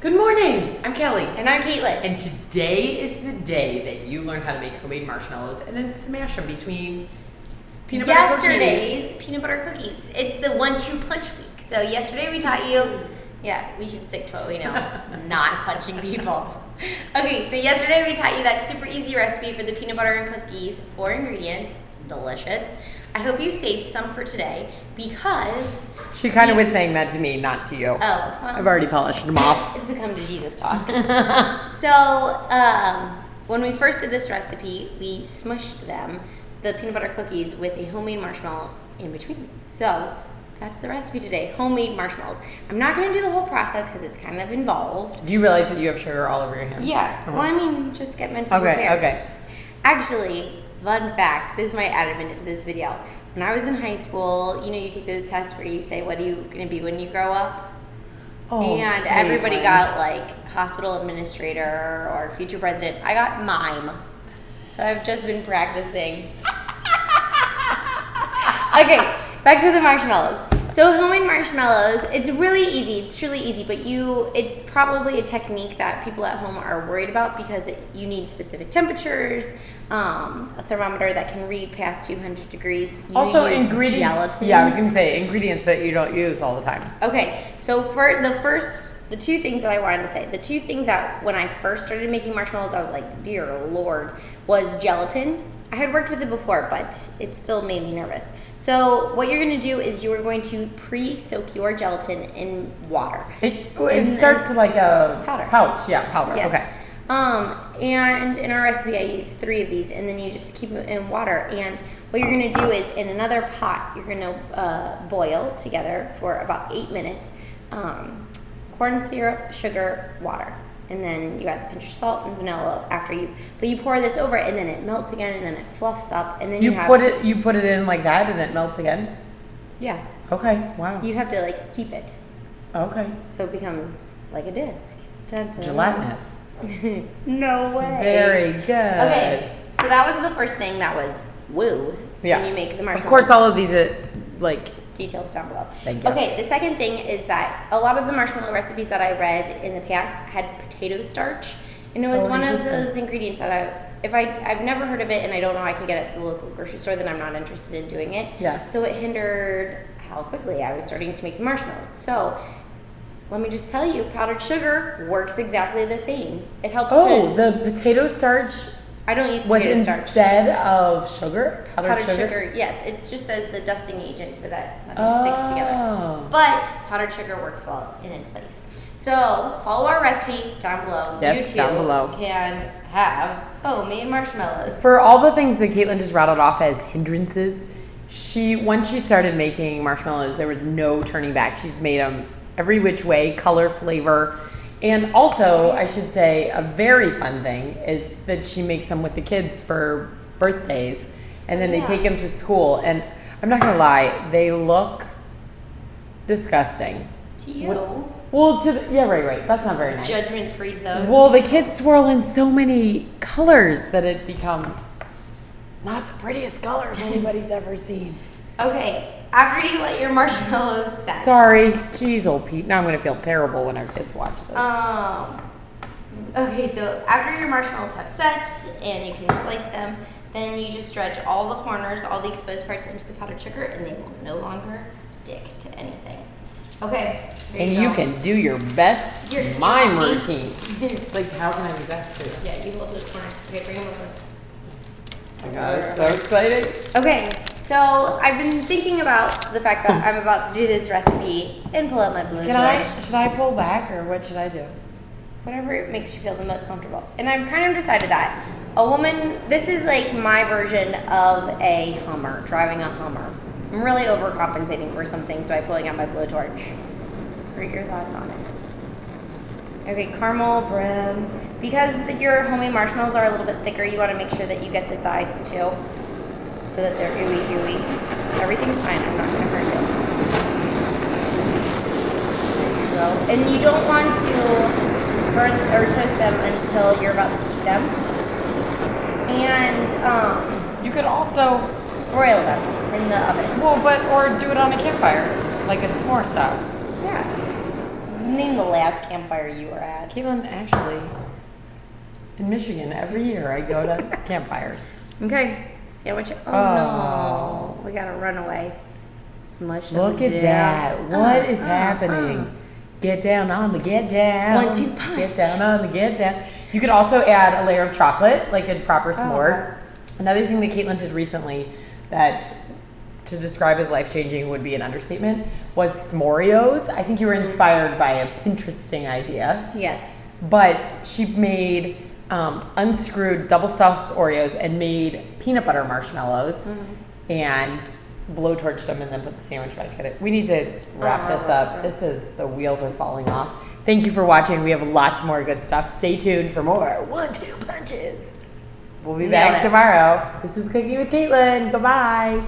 Good morning, I'm Kelly. And I'm Caitlin. And today is the day that you learn how to make homemade marshmallows and then smash them between peanut butter cookies. Yesterday's peanut butter cookies. It's the 1-2 punch week. So yesterday we taught you, yeah, we should stick to what we know, not punching people. Okay, so yesterday we taught you that super easy recipe for the peanut butter and cookies, 4 ingredients, delicious. I hope you saved some for today because... She kind of was saying that to me, not to you. Oh. Well, I've already polished them off. It's a come to Jesus talk. So, when we first did this recipe, we smushed them, the peanut butter cookies, with a homemade marshmallow in between. So, that's the recipe today, homemade marshmallows. I'm not going to do the whole process because it's kind of involved. Do you realize that you have sugar all over your hands? Yeah. Well, I mean, just get mentally prepared. Okay. Actually, fun fact, this might add a minute to this video. When I was in high school, you know, you take those tests where you say, what are you going to be when you grow up? Oh, and everybody got like hospital administrator or future president. I got mime. So I've just been practicing. Okay, back to the marshmallows. So homemade marshmallows, it's really easy. It's truly easy, but it's probably a technique that people at home are worried about because you need specific temperatures, a thermometer that can read past 200 degrees. You also, use ingredients. Gelatin. Yeah, I was going to say ingredients that you don't use all the time. Okay, so for the two things that I wanted to say, the two things that when I first started making marshmallows, I was like, dear Lord, was gelatin. I had worked with it before, but it still made me nervous. So what you're going to do is you are going to pre-soak your gelatin in water. It starts like a powder. Pouch, yeah, powder. Yes. Okay. And in our recipe, I used 3 of these, and then you just keep them in water. And what you're going to do is in another pot, you're going to boil together for about 8 minutes. Corn syrup, sugar, water. And then you add the pinch of salt and vanilla but you pour this over it and then it melts again and then it fluffs up and then you put it in like that and it melts again? Yeah. Okay, wow. You have to like steep it. Okay. So it becomes like a disc. Dun, dun. Gelatinous. No way. Very good. Okay, so that was the first thing that was woo. Yeah. When you make the marshmallows. Of course, all of these Details down below. Thank you. Okay, the second thing is that a lot of the marshmallow recipes that I read in the past had potato starch, and it was one of those ingredients that I've never heard of it, and I don't know I can get it at the local grocery store, then I'm not interested in doing it. Yeah. So it hindered how quickly I was starting to make the marshmallows. So let me just tell you, powdered sugar works exactly the same. It helps. The potato starch. I don't use potato starch. Instead of sugar? Powdered sugar? Yes. It just says the dusting agent so that nothing sticks together. But powdered sugar works well in its place. So follow our recipe down below. Yes, you down below. Can have homemade marshmallows. For all the things that Caitlin just rattled off as hindrances, once she started making marshmallows, there was no turning back. She's made them every which way, color, flavor. And also, I should say, a very fun thing is that she makes them with the kids for birthdays, and then they take them to school. And I'm not gonna lie, they look disgusting. To you? Well, right. That's not very nice. Judgment-free zone. Well, the kids swirl in so many colors that it becomes not the prettiest colors anybody's ever seen. Okay. After you let your marshmallows set. Sorry. Jeez, old Pete. Now I'm going to feel terrible when our kids watch this. Okay, so after your marshmallows have set and you can slice them, then you just dredge all the corners, all the exposed parts into the powdered sugar, and they will no longer stick to anything. Okay. And you can do your best mime routine. Like, how can I do that too? Yeah, you hold those corners. Okay, bring them over. Oh my God, it's so exciting. Okay. So I've been thinking about the fact that I'm about to do this recipe and pull out my blue torch. Should I pull back or what should I do? Whatever makes you feel the most comfortable. And I've kind of decided that this is like my version of a Hummer, driving a Hummer. I'm really overcompensating for some things by pulling out my blowtorch. What are your thoughts on it? Okay, caramel bread. Because your homemade marshmallows are a little bit thicker, you want to make sure that you get the sides too, so that they're ooey. Everything's fine. I'm not going to hurt you. There you go. And you don't want to burn or toast them until you're about to eat them. And you could also broil them in the oven. Well, or do it on a campfire, like a s'more style. Yeah. Name the last campfire you were at. Caitlin, actually, in Michigan, every year I go to campfires. Okay, sandwich. Oh, no, we gotta run away. Smush them Look at down. that. What is happening? Get down on the get down. 1, 2, punch. Get down on the get down. You could also add a layer of chocolate, like a proper s'more. Another thing that Caitlin did recently that to describe as life-changing would be an understatement was s'moreos. I think you were inspired by a Pinteresting idea. Yes. But she made unscrewed double-stuffed Oreos and made peanut butter marshmallows and blowtorched them and then put the sandwich back together. We need to wrap this up. The wheels are falling off. Thank you for watching. We have lots more good stuff. Stay tuned for more 1-2 punches. We'll be back tomorrow. This is Cooking with Caitlin. Goodbye.